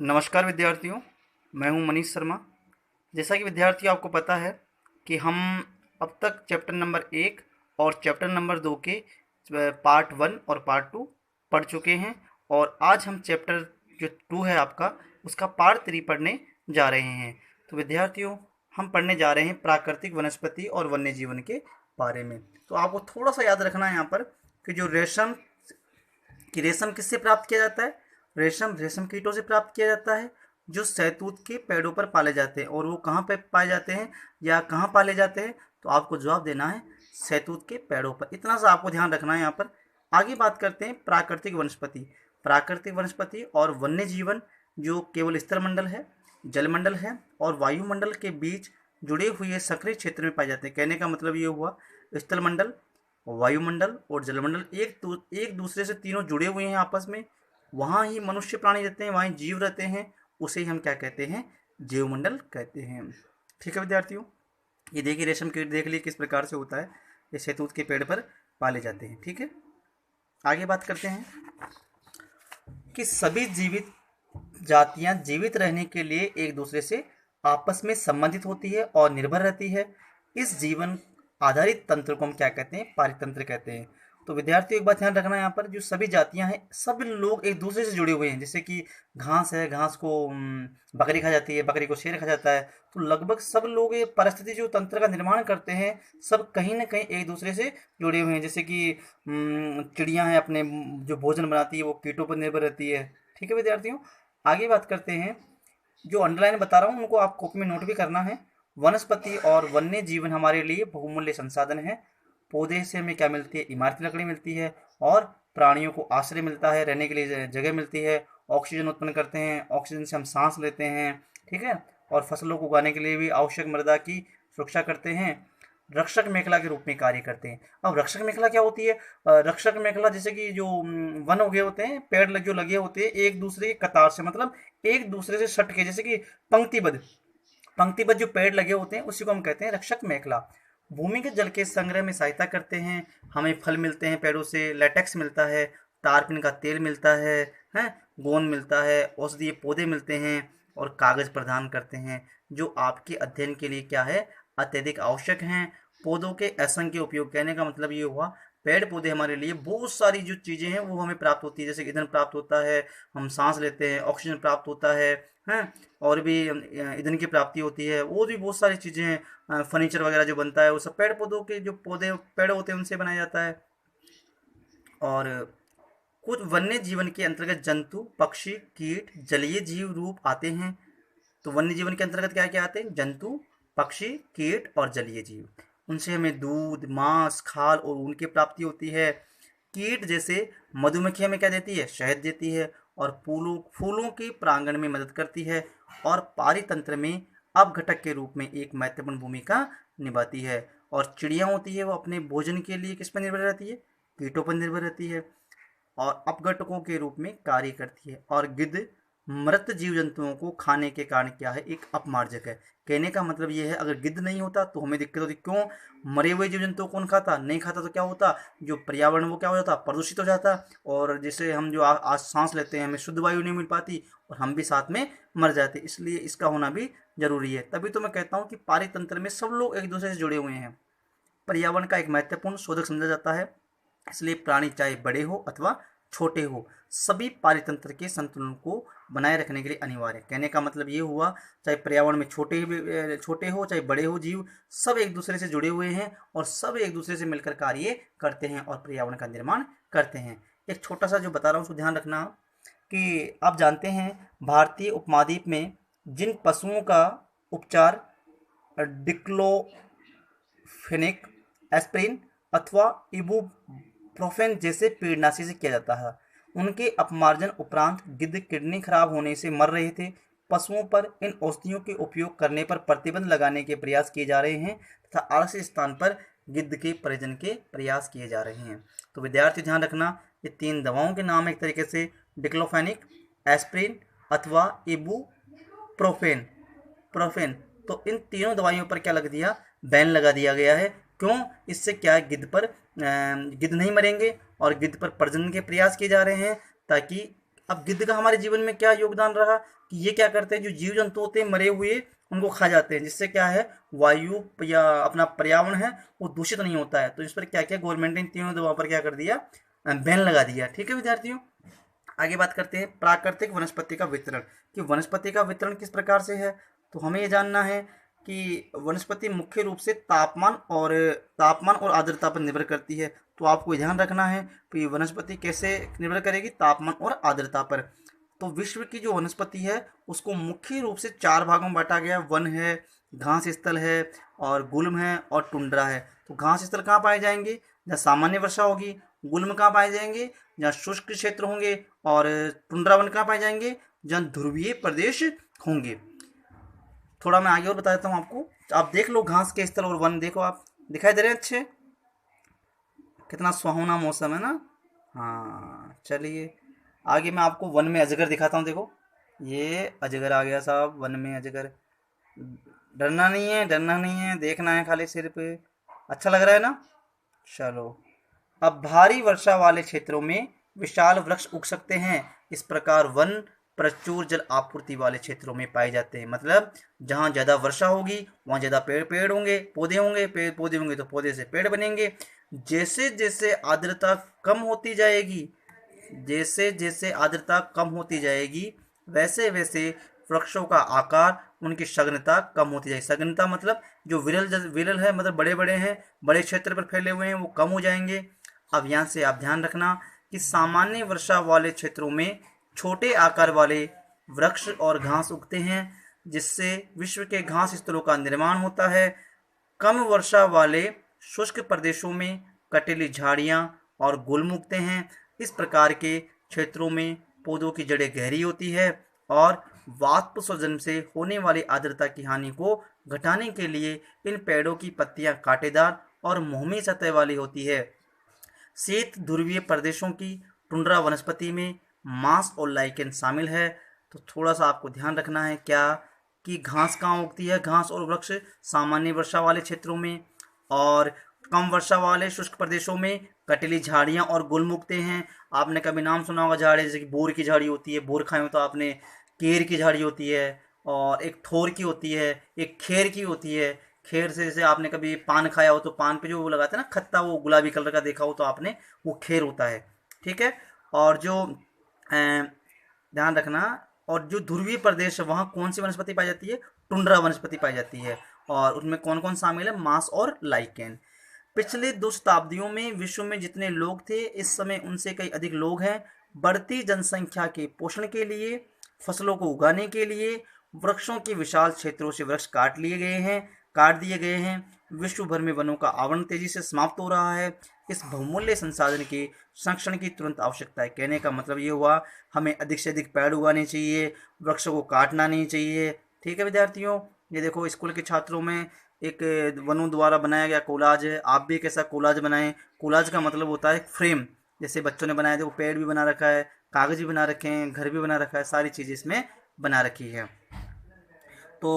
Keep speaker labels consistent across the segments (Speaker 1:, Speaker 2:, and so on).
Speaker 1: नमस्कार विद्यार्थियों, मैं हूं मनीष शर्मा। जैसा कि विद्यार्थियों आपको पता है कि हम अब तक चैप्टर नंबर 1 और चैप्टर नंबर 2 के पार्ट 1 और पार्ट 2 पढ़ चुके हैं और आज हम चैप्टर जो 2 है आपका उसका पार्ट 3 पढ़ने जा रहे हैं। तो विद्यार्थियों, हम पढ़ने जा रहे हैं प्राकृतिक वनस्पति और वन्य जीवन के बारे में। तो आपको थोड़ा सा याद रखना है यहाँ पर कि जो रेशम किससे प्राप्त किया जाता है। रेशम कीटों से प्राप्त किया जाता है जो शहतूत के पेड़ों पर पाले जाते हैं। और वो कहाँ पे पाए जाते हैं या कहाँ पाले जाते हैं, तो आपको जवाब देना है शहतूत के पेड़ों पर। इतना सा आपको ध्यान रखना है यहाँ पर। आगे बात करते हैं प्राकृतिक वनस्पति और वन्य जीवन जो केवल स्थलमंडल है, जलमंडल है और वायुमंडल के बीच जुड़े हुए सक्रिय क्षेत्र में पाए जाते हैं। कहने का मतलब ये हुआ, स्थलमंडल, वायुमंडल और जलमंडल एक दूसरे से तीनों जुड़े हुए हैं आपस में। वहाँ ही मनुष्य प्राणी रहते हैं, वहाँ जीव रहते हैं, उसे ही हम क्या कहते हैं, जीवमंडल कहते हैं। ठीक है विद्यार्थियों, ये देखिए रेशम कीट देख लिए किस प्रकार से होता है। ये शहतूत के पेड़ पर पाले जाते हैं। ठीक है, आगे बात करते हैं कि सभी जीवित जातियां जीवित रहने के लिए एक दूसरे से आपस में संबंधित होती है और निर्भर रहती है। इस जीवन आधारित तंत्र को हम क्या कहते हैं, पारितंत्र कहते हैं। तो विद्यार्थियों एक बात ध्यान रखना है, यहाँ पर जो सभी जातियां हैं सब लोग एक दूसरे से जुड़े हुए हैं। जैसे कि घास है, घास को बकरी खा जाती है, बकरी को शेर खा जाता है। तो लगभग सब लोग ये परिस्थिति जो तंत्र का निर्माण करते हैं सब कहीं ना कहीं एक दूसरे से जुड़े हुए हैं। जैसे कि चिड़िया हैं, अपने जो भोजन बनाती है वो कीटों पर निर्भर रहती है। ठीक है विद्यार्थियों, आगे बात करते हैं। जो अंडरलाइन बता रहा हूँ उनको आप कॉपी में नोट भी करना है। वनस्पति और वन्य जीवन हमारे लिए बहुमूल्य संसाधन है। पौधे से हमें क्या मिलती है, इमारती लकड़ी मिलती है और प्राणियों को आश्रय मिलता है, रहने के लिए जगह मिलती है। ऑक्सीजन उत्पन्न करते हैं, ऑक्सीजन से हम सांस लेते हैं। ठीक है, और फसलों को उगाने के लिए भी आवश्यक मृदा की सुरक्षा करते हैं। रक्षक मेखला के रूप में कार्य करते हैं। अब रक्षक मेखला क्या होती है? रक्षक मेखला जैसे कि जो वन उगे होते हैं, पेड़ जो लगे होते हैं एक दूसरे के कतार से, मतलब एक दूसरे से सट के, जैसे कि पंक्तिबद्ध जो पेड़ लगे होते हैं उसी को हम कहते हैं रक्षक मेखला। भूमिगत जल के संग्रह में सहायता करते हैं। हमें फल मिलते हैं पेड़ों से, लेटेक्स मिलता है, टारपिन का तेल मिलता है, गोंद मिलता है, औषधीय पौधे मिलते हैं और कागज प्रदान करते हैं जो आपके अध्ययन के लिए क्या है, अत्यधिक आवश्यक हैं। पौधों के असंख्य उपयोग, कहने का मतलब ये हुआ पेड़ पौधे हमारे लिए बहुत सारी जो चीज़ें हैं वो हमें प्राप्त होती है। जैसे ईंधन प्राप्त होता है, हम सांस लेते हैं, ऑक्सीजन प्राप्त होता है, और भी ईंधन की प्राप्ति होती है। और भी बहुत सारी चीज़ें हैं, फर्नीचर वगैरह जो बनता है वो सब पेड़ पौधों के जो पौधे पेड़ होते हैं उनसे बनाया जाता है। और कुछ वन्य जीवन के अंतर्गत जंतु, पक्षी, कीट, जलीय जीव रूप आते हैं। तो वन्य जीवन के अंतर्गत क्या क्या आते हैं? जंतु, पक्षी, कीट और जलीय जीव। उनसे हमें दूध, मांस, खाल और ऊन की प्राप्ति होती है। कीट जैसे मधुमक्खी हमें क्या देती है? शहद देती है और फूलों फूलों के प्रांगण में मदद करती है और पारितंत्र में अपघटक के रूप में एक महत्वपूर्ण भूमिका निभाती है। और चिड़िया होती है वो अपने भोजन के लिए किस पर निर्भर रहती है? कीटों पर निर्भर रहती है और अपघटकों के रूप में कार्य करती है। और गिद्ध मृत जीव जंतुओं को खाने के कारण क्या है? एक अपमार्जक है। कहने का मतलब ये है अगर गिद्ध नहीं होता तो हमें दिक्कत होती। क्यों? मरे हुए जीव जंतुओं कौन खाता? नहीं खाता तो क्या होता, जो पर्यावरण वो क्या हो जाता, प्रदूषित हो जाता। और जैसे हम जो आज सांस लेते हैं हमें शुद्ध वायु नहीं मिल पाती और हम भी साथ में मर जाते। इसलिए इसका होना भी जरूरी है। तभी तो मैं कहता हूँ कि पारितंत्र में सब लोग एक दूसरे से जुड़े हुए हैं। पर्यावरण का एक महत्वपूर्ण शोधक समझा जाता है। इसलिए प्राणी चाहे बड़े हो अथवा छोटे हो, सभी पारितंत्र के संतुलन को बनाए रखने के लिए अनिवार्य है। कहने का मतलब ये हुआ, चाहे पर्यावरण में छोटे हो चाहे बड़े हो जीव, सब एक दूसरे से जुड़े हुए हैं और सब एक दूसरे से मिलकर कार्य करते हैं और पर्यावरण का निर्माण करते हैं। एक छोटा सा जो बता रहा हूँ उसको ध्यान रखना कि आप जानते हैं भारतीय उपमहाद्वीप में जिन पशुओं का उपचार डिक्लोफेनेक, एस्प्रिन अथवा इबुप्रोफेन जैसे कीटनाशी से किया जाता है, उनके अपमार्जन उपरांत गिद्ध किडनी खराब होने से मर रहे थे। पशुओं पर इन औषधियों के उपयोग करने पर प्रतिबंध लगाने के प्रयास किए जा रहे हैं तथा आरक्षित स्थान पर गिद्ध के परिजन के प्रयास किए जा रहे हैं। तो विद्यार्थी ध्यान रखना, ये 3 दवाओं के नाम एक तरीके से डिक्लोफेनिक, एस्प्रिन अथवा इबुप्रोफेन प्रोफेन। तो इन तीनों दवाइयों पर क्या लग दिया? बैन लगा दिया गया है। क्यों? इससे क्या है, गिद्ध नहीं मरेंगे और गिद्ध पर प्रजनन के प्रयास किए जा रहे हैं ताकि अब गिद्ध का हमारे जीवन में क्या योगदान रहा कि ये क्या करते हैं, जो जीव जंतु होते हैं मरे हुए उनको खा जाते हैं, जिससे क्या है वायु या अपना पर्यावरण है वो दूषित नहीं होता है। तो इस पर क्या क्या गवर्नमेंट ने इन तीनों दवाओं पर क्या कर दिया, बैन लगा दिया। ठीक है विद्यार्थियों, आगे बात करते हैं प्राकृतिक वनस्पति का वितरण कि वनस्पति का वितरण किस प्रकार से है। तो हमें ये जानना है कि वनस्पति मुख्य रूप से तापमान और आर्द्रता पर निर्भर करती है। तो आपको ध्यान रखना है कि वनस्पति कैसे निर्भर करेगी, तापमान और आर्द्रता पर। तो विश्व की जो वनस्पति है उसको मुख्य रूप से 4 भागों में बांटा गया, वन है, घास स्थल है और गुल्म है और टुंड्रा है। तो घास स्थल कहाँ पाए जाएंगे, जहाँ सामान्य वर्षा होगी। गुल्म कहाँ पाए जाएंगे, जहाँ शुष्क क्षेत्र होंगे। और टुंड्रा वन कहाँ पाए जाएंगे, जहाँ ध्रुवीय प्रदेश होंगे। थोड़ा मैं आगे और बता देता हूँ आपको। आप देख लो घास के स्थल और वन, देखो आप दिखाई दे रहे हैं अच्छे, कितना सुहावना मौसम है ना। हाँ चलिए आगे मैं आपको वन में अजगर दिखाता हूँ। देखो ये अजगर आ गया साहब, वन में अजगर। डरना नहीं है, डरना नहीं है, देखना है खाली सिर पे। अच्छा लग रहा है ना। चलो, अब भारी वर्षा वाले क्षेत्रों में विशाल वृक्ष उग सकते हैं। इस प्रकार वन प्रचुर जल आपूर्ति वाले क्षेत्रों में पाए जाते हैं। मतलब जहाँ ज़्यादा वर्षा होगी वहाँ ज़्यादा पेड़ होंगे, पौधे होंगे, पेड़ पौधे होंगे तो पौधे से पेड़ बनेंगे। जैसे जैसे आर्द्रता कम होती जाएगी, जैसे जैसे आर्द्रता कम होती जाएगी वैसे वैसे वृक्षों का आकार, उनकी सघनता कम होती जाएगी। सघनता मतलब जो विरल है, मतलब बड़े बड़े हैं, बड़े क्षेत्र पर फैले हुए हैं, वो कम हो जाएंगे। अब यहाँ से आप ध्यान रखना कि सामान्य वर्षा वाले क्षेत्रों में छोटे आकार वाले वृक्ष और घास उगते हैं, जिससे विश्व के घास स्थलों का निर्माण होता है। कम वर्षा वाले शुष्क प्रदेशों में कटीली झाड़ियाँ और गुल्म उगते हैं। इस प्रकार के क्षेत्रों में पौधों की जड़ें गहरी होती है और वाष्पोत्सर्जन से होने वाली आर्द्रता की हानि को घटाने के लिए इन पेड़ों की पत्तियां कांटेदार और मोहमी सतह वाली होती है। शीत ध्रुवीय प्रदेशों की टुंड्रा वनस्पति में मांस और लाइकेन शामिल है। तो थोड़ा सा आपको ध्यान रखना है क्या कि घास कहाँ उगती है, घास और वृक्ष सामान्य वर्षा वाले क्षेत्रों में, और कम वर्षा वाले शुष्क प्रदेशों में कटीली झाड़ियाँ और गुल्म उगते हैं। आपने कभी नाम सुना होगा झाड़ी, जैसे कि बोर की झाड़ी होती है, बोर खाए हो तो आपने। केर की झाड़ी होती है, और एक थोर की होती है, एक खेर की होती है। खेर से जैसे आपने कभी पान खाया हो तो पान पे जो वो लगाते हैं ना खत्ता, वो गुलाबी कलर का देखा हो तो आपने, वो खेर होता है। ठीक है। और जो ध्यान रखना, और जो ध्रुवीय प्रदेश है वहाँ कौन सी वनस्पति पाई जाती है, टुंड्रा वनस्पति पाई जाती है। और उसमें कौन कौन शामिल है, मांस और लाइकेन। पिछले 2 शताब्दियों में विश्व में जितने लोग थे इस समय उनसे कई अधिक लोग हैं। बढ़ती जनसंख्या के पोषण के लिए, फसलों को उगाने के लिए वृक्षों के विशाल क्षेत्रों से वृक्ष काट दिए गए हैं। विश्व भर में वनों का आवरण तेजी से समाप्त हो रहा है। इस बहुमूल्य संसाधन के संरक्षण की तुरंत आवश्यकता है। कहने का मतलब ये हुआ, हमें अधिक से अधिक पेड़ उगाने चाहिए, वृक्षों को काटना नहीं चाहिए। ठीक है विद्यार्थियों, ये देखो स्कूल के छात्रों में एक वनों द्वारा बनाया गया कोलाज है। आप भी एक ऐसा कोलाज बनाएं। कोलाज का मतलब होता है फ्रेम, जैसे बच्चों ने बनाया, देखो पेड़ भी बना रखा है, कागज भी बना रखे हैं, घर भी बना रखा है, सारी चीज़ें इसमें बना रखी है। तो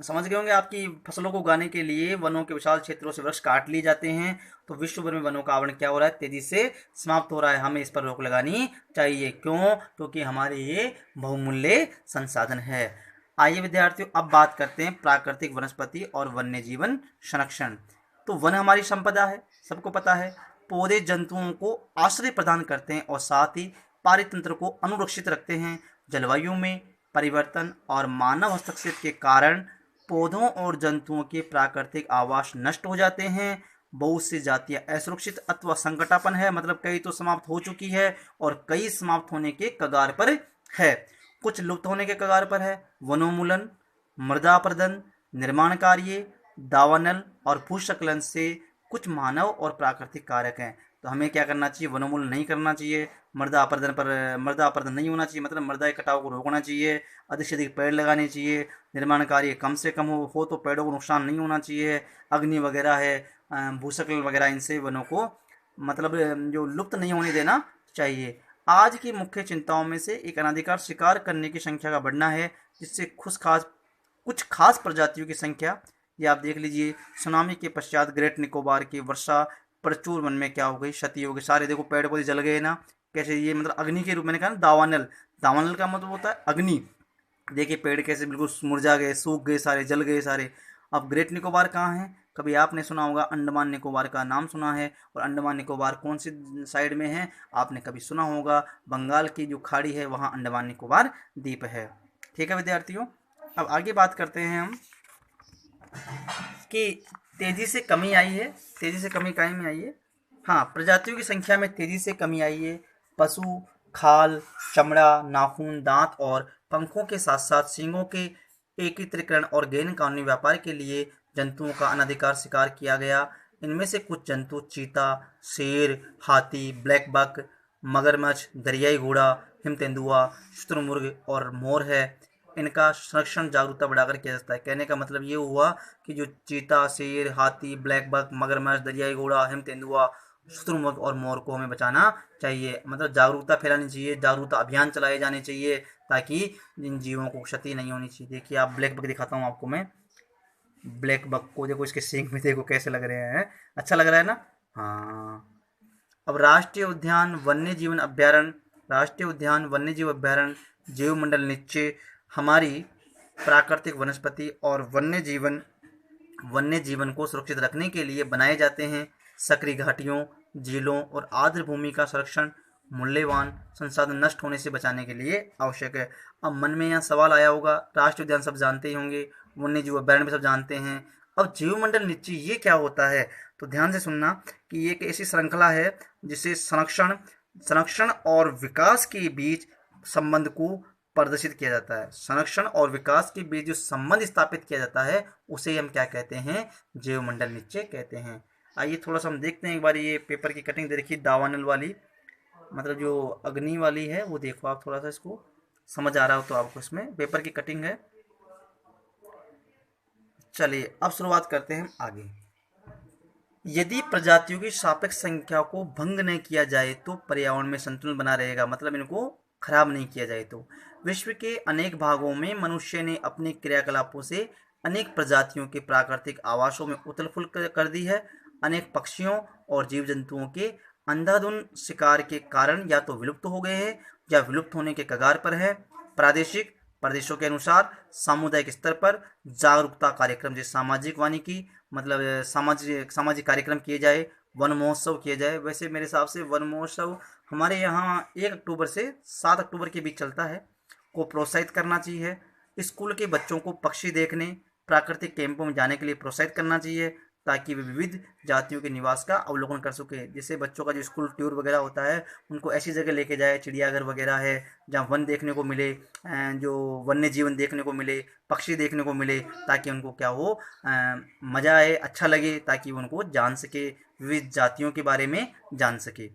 Speaker 1: समझ गए होंगे, आपकी फसलों को उगाने के लिए वनों के विशाल क्षेत्रों से वृक्ष काट लिए जाते हैं। तो विश्व भर में वनों का आवरण क्या हो रहा है, तेजी से समाप्त हो रहा है। हमें इस पर रोक लगानी चाहिए। क्यों? क्योंकि हमारे ये बहुमूल्य संसाधन है। आइए विद्यार्थियों, अब बात करते हैं प्राकृतिक वनस्पति और वन्य जीवन संरक्षण। तो वन हमारी संपदा है, सबको पता है। पौधे जंतुओं को आश्रय प्रदान करते हैं और साथ ही पारितंत्र को अनुरक्षित रखते हैं। जलवायु में परिवर्तन और मानव हस्तक्षेप के कारण पौधों और जंतुओं के प्राकृतिक आवास नष्ट हो जाते हैं। बहुत सी जातियां असुरक्षित अथवा संकटापन है, मतलब कई तो समाप्त हो चुकी है और कई समाप्त होने के कगार पर है। कुछ लुप्त होने के कगार पर है। वनोन्मूलन, मृदा अपरदन, निर्माण कार्य, दावानल और भूस्खलन से कुछ मानव और प्राकृतिक कारक हैं। तो हमें क्या करना चाहिए, वनोन्मूलन नहीं करना चाहिए, मृदा अपरदन नहीं होना चाहिए, मतलब मृदा के कटाव को रोकना चाहिए, अधिक से अधिक पेड़ लगाने चाहिए, निर्माण कार्य कम से कम हो तो पेड़ों को नुकसान नहीं होना चाहिए। अग्नि वगैरह है, भूस्खलन वगैरह, इनसे वनों को मतलब जो लुप्त नहीं होने देना चाहिए। आज की मुख्य चिंताओं में से एक अनाधिकार शिकार करने की संख्या का बढ़ना है, जिससे कुछ खास प्रजातियों की संख्या, ये आप देख लीजिए, सुनामी के पश्चात ग्रेट निकोबार की वर्षा प्रचुर वन में क्या हो गई, क्षति हो गई। सारे देखो पेड़ पौधे जल गए ना, कैसे ये मतलब अग्नि के रूप, मैंने कहा ना दावानल, दावानल का मतलब होता है अग्नि। देखिए पेड़ कैसे बिल्कुल मुरझा गए, सूख गए सारे, जल गए सारे। अब ग्रेट निकोबार कहाँ है? कभी आपने सुना होगा, अंडमान निकोबार का नाम सुना है। और अंडमान निकोबार कौन सी साइड में है? आपने कभी सुना होगा, बंगाल की जो खाड़ी है वहाँ अंडमान निकोबार द्वीप है। ठीक है विद्यार्थियों, अब आगे बात करते हैं हम कि तेजी से कमी आई है। तेजी से कमी काहे में आई है? हाँ, प्रजातियों की संख्या में तेजी से कमी आई है। पशु, खाल, चमड़ा, नाखून, दांत और पंखों के साथ साथ सींगों के एकत्रीकरण और गैर कानूनी व्यापार के लिए जंतुओं का अनधिकार शिकार किया गया। इनमें से कुछ जंतु चीता, शेर, हाथी, ब्लैक बक, मगरमच्छ, दरियाई घोड़ा, हिम तेंदुआ, शुतुरमुर्ग और मोर है। इनका संरक्षण जागरूकता बढ़ाकर किया जाता है। कहने का मतलब ये हुआ कि जो चीता, शेर, हाथी, ब्लैक बक, मगरमच्छ, दरियाई घोड़ा, हिम तेंदुआ, शुतुरमुर्ग और मोर को हमें बचाना चाहिए। मतलब जागरूकता फैलानी चाहिए, जागरूकता अभियान चलाए जाने चाहिए ताकि इन जीवों को क्षति नहीं होनी चाहिए। देखिए आप ब्लैक बक दिखाता हूँ आपको मैं। ब्लैक बक को देखो, इसके सींग भी देखो कैसे लग रहे हैं, अच्छा लग रहा है ना? हाँ। अब राष्ट्रीय उद्यान वन्य जीवन अभ्यारण्य, राष्ट्रीय उद्यान वन्य जीव अभ्यारण्य जैव मंडल निश्चय हमारी प्राकृतिक वनस्पति और वन्य जीवन को सुरक्षित रखने के लिए बनाए जाते हैं। सक्रिय घाटियों, झीलों और आर्द्र भूमि का संरक्षण मूल्यवान संसाधन नष्ट होने से बचाने के लिए आवश्यक है। अब मन में यहाँ सवाल आया होगा, राष्ट्रीय उद्यान सब जानते ही होंगे, वन्य जीव अभ्यारण्य भी सब जानते हैं, अब जीव मंडल निश्चय ये क्या होता है? तो ध्यान से सुनना कि ये एक ऐसी श्रृंखला है जिसे संरक्षण और विकास के बीच संबंध को प्रदर्शित किया जाता है। संरक्षण और विकास के बीच जो संबंध स्थापित किया जाता है उसे हम क्या कहते हैं? जैव मंडल निश्चय कहते हैं। आइए थोड़ा सा हम देखते हैं एक बार, ये पेपर की कटिंग दे रखी दावानल वाली, मतलब जो अग्नि वाली है वो देखो आप, थोड़ा सा इसको समझ आ रहा हो तो आपको, इसमें पेपर की कटिंग है। चलिए अब शुरुआत करते हैं आगे। यदि प्रजातियों की सापेक्ष संख्या को भंग नहीं किया जाए तो पर्यावरण में संतुलन बना रहेगा, मतलब इनको खराब नहीं किया जाए तो। विश्व के अनेक भागों में मनुष्य ने अपने क्रियाकलापों से अनेक प्रजातियों के प्राकृतिक आवासों में उथल पुथल कर दी है। अनेक पक्षियों और जीव जंतुओं के अंधाधुंध शिकार के कारण या तो विलुप्त हो गए हैं या विलुप्त होने के कगार पर है। प्रादेशिक प्रदेशों के अनुसार सामुदायिक स्तर पर जागरूकता कार्यक्रम जैसे सामाजिक वानिकी, मतलब सामाजिक कार्यक्रम किए जाए, वन महोत्सव किए जाए। वैसे मेरे हिसाब से वन महोत्सव हमारे यहाँ 1 अक्टूबर से 7 अक्टूबर के बीच चलता है, को प्रोत्साहित करना चाहिए। स्कूल के बच्चों को पक्षी देखने, प्राकृतिक कैंपों में जाने के लिए प्रोत्साहित करना चाहिए ताकि वे विविध जातियों के निवास का अवलोकन कर सके। जैसे बच्चों का जो स्कूल टूर वगैरह होता है उनको ऐसी जगह लेके जाए, चिड़ियाघर वगैरह है जहाँ वन देखने को मिले, जो वन्य जीवन देखने को मिले, पक्षी देखने को मिले, ताकि उनको क्या हो, मज़ा आए, अच्छा लगे, ताकि उनको जान सके, विविध जातियों के बारे में जान सके।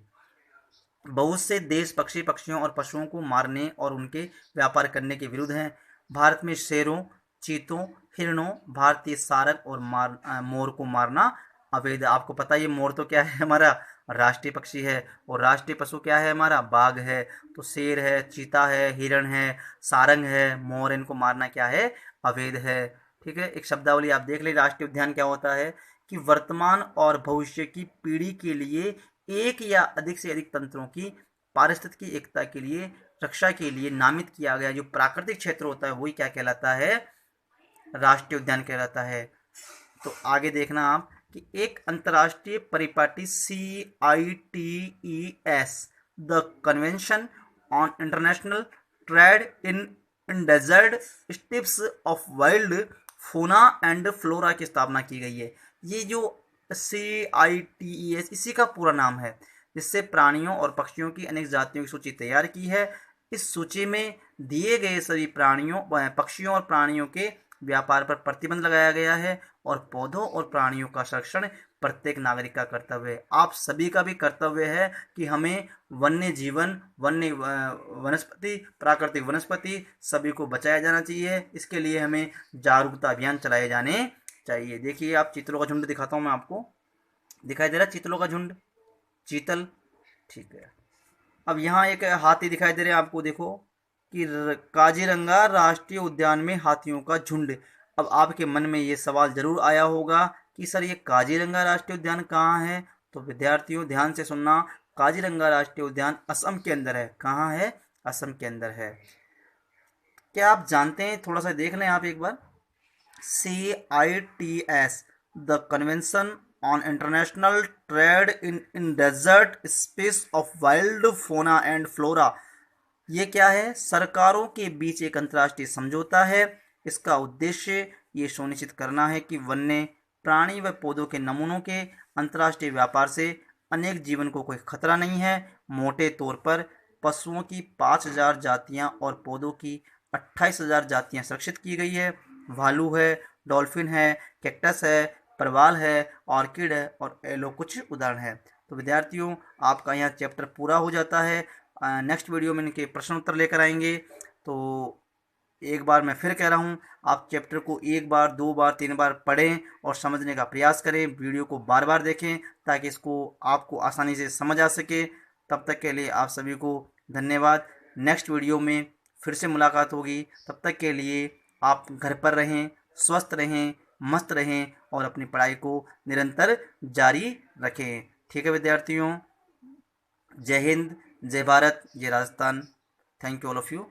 Speaker 1: बहुत से देश पक्षियों और पशुओं को मारने और उनके व्यापार करने के विरुद्ध हैं। भारत में शेरों, चीतों, हिरणों, भारतीय सारक और मोर को मारना अवैध। आपको पता है ये मोर तो क्या है, हमारा राष्ट्रीय पक्षी है, और राष्ट्रीय पशु क्या है हमारा? बाघ है। तो शेर है, चीता है, हिरण है, सारंग है, मोर, इनको मारना क्या है? अवैध है। ठीक है, एक शब्दावली आप देख ले, राष्ट्रीय उद्यान क्या होता है कि वर्तमान और भविष्य की पीढ़ी के लिए एक या अधिक से अधिक तंत्रों की पारिस्थितिकी एकता के लिए रक्षा के लिए नामित किया गया जो प्राकृतिक क्षेत्र होता है वही क्या कहलाता है? राष्ट्रीय उद्यान कहलाता है। तो आगे देखना आप कि एक अंतर्राष्ट्रीय परिपाटी CITES, the convention on international trade in endangered species of wild fauna and flora की स्थापना की गई है। ये जो CITES इसी का पूरा नाम है, जिससे प्राणियों और पक्षियों की अनेक जातियों की सूची तैयार की है। इस सूची में दिए गए सभी पक्षियों और प्राणियों के व्यापार पर प्रतिबंध लगाया गया है और पौधों और प्राणियों का संरक्षण प्रत्येक नागरिक का कर्तव्य है। आप सभी का भी कर्तव्य है कि हमें वन्य जीवन, वन्य वनस्पति, प्राकृतिक वनस्पति सभी को बचाया जाना चाहिए। इसके लिए हमें जागरूकता अभियान चलाए जाने चाहिए। देखिए आप चित्रों का झुंड दिखाता हूँ मैं आपको, दिखाई दे रहा है चित्रों का झुंड, चीतल। ठीक है, अब यहाँ एक हाथी दिखाई दे रहे हैं आपको, देखो कि काजीरंगा राष्ट्रीय उद्यान में हाथियों का झुंड। अब आपके मन में ये सवाल जरूर आया होगा कि सर ये काजीरंगा राष्ट्रीय उद्यान कहाँ है? तो विद्यार्थियों ध्यान से सुनना, काजीरंगा राष्ट्रीय उद्यान असम के अंदर है। कहाँ है? असम के अंदर है। क्या आप जानते हैं, थोड़ा सा देख लें आप एक बार, CITES, the convention on international trade in desert space of wild fauna and flora, ये क्या है? सरकारों के बीच एक अंतर्राष्ट्रीय समझौता है। इसका उद्देश्य ये सुनिश्चित करना है कि वन्य प्राणी व पौधों के नमूनों के अंतर्राष्ट्रीय व्यापार से अनेक जीवन को कोई खतरा नहीं है। मोटे तौर पर पशुओं की 5,000 जातियां और पौधों की 28,000 जातियां सुरक्षित की गई है। भालू है, डॉल्फिन है, कैक्टस है, परवाल है, ऑर्किड है और एलो कुछ उदाहरण है। तो विद्यार्थियों, आपका यहाँ चैप्टर पूरा हो जाता है। नेक्स्ट वीडियो में इनके प्रश्न उत्तर लेकर आएंगे। तो एक बार मैं फिर कह रहा हूँ, आप चैप्टर को एक बार, दो बार, तीन बार पढ़ें और समझने का प्रयास करें। वीडियो को बार बार देखें ताकि इसको आपको आसानी से समझ आ सके। तब तक के लिए आप सभी को धन्यवाद। नेक्स्ट वीडियो में फिर से मुलाकात होगी। तब तक के लिए आप घर पर रहें, स्वस्थ रहें, मस्त रहें और अपनी पढ़ाई को निरंतर जारी रखें। ठीक है विद्यार्थियों, जय हिंद, जय भारत, जय Rajasthan. Thank you all of you.